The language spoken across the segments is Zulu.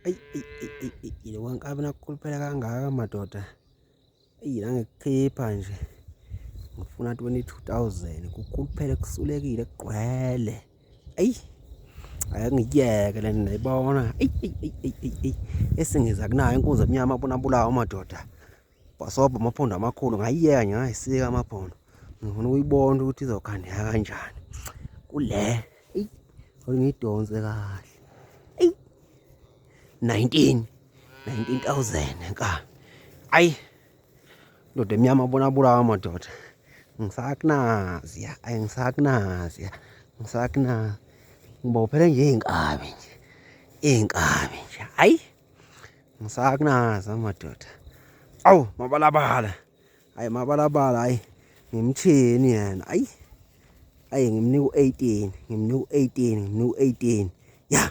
Lo wankabi nakukhuluphela kangaka madoda. Nangekukhipha nje ngifuna 22,000 kukhuluphele kusulekile kugqwele. Ngiyeke le ndayibona. Esingiza kunayo inkunzi emnyama abona bulawa madoda. Bhasobha amaphondo amakhulu ngayiyeka nje ngayisika amaphondo. Ngifuna ukuyibona ukuthi izokhandeka kanjani. Kule ngiyidonse kahle. 19,000 nka. Ndoda emnyama abona bulawa madoda. Ngisakunazi ngibophele nje iy'nkabi nje. Ngisakunazi amadoda. Awu mabalabala. Mabalabala ngimthini yena. Ngimnika u-18. Ya.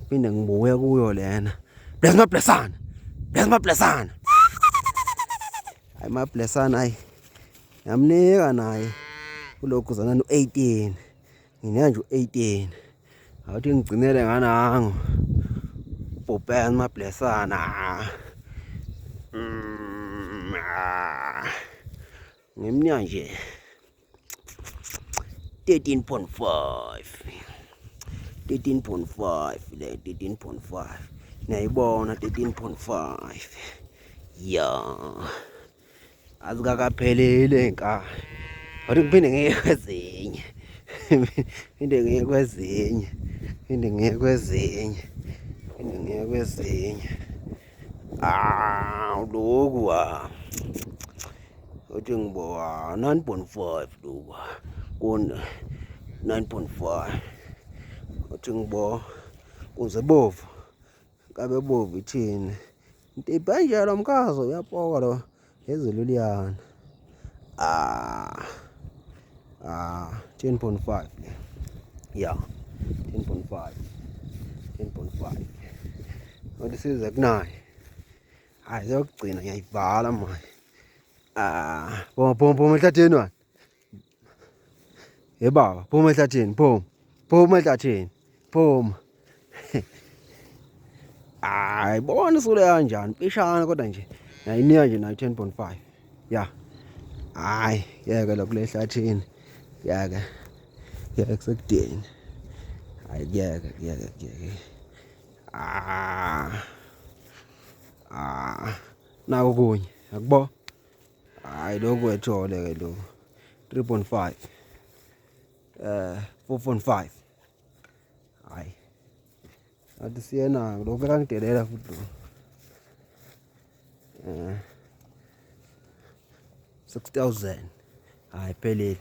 Phinde ngibuye kuyo lena. Bless mablesana. Mablesana ngiyamnika naye kulokhu zana no-18. Nginika nje u-18. Awuthi ngigcinele nganango. Bhubhene mablesana. Ngimnika nje 13.5 le 13.5 niyayibona 13.5 ya azikakaphelele nka wathi ngiphinde ngiye kwezinye lokhu uthi ngibo 9.5 lokhu kona 9.5 uthi ngibo kuze bovu kabe bovu ithini into ibhanjela mkazo uyapoka lo ezulu liyana 10.5 ya 10.5 wathi size kunayo zokugcina ngiyayivala manje phuma ehlathini wani baba phuma ehlathini phuma bona sule kanjani pishana kodwa nje nayinika nje nayo 10.5 ya yeke lokhu lehlathini yeke kusekudeni kuyeke nako kunye akubo lokhu ethole ke lo 3.5 4.5 athi siyena lokhu kangidelela futhi lo 6,000 phelele.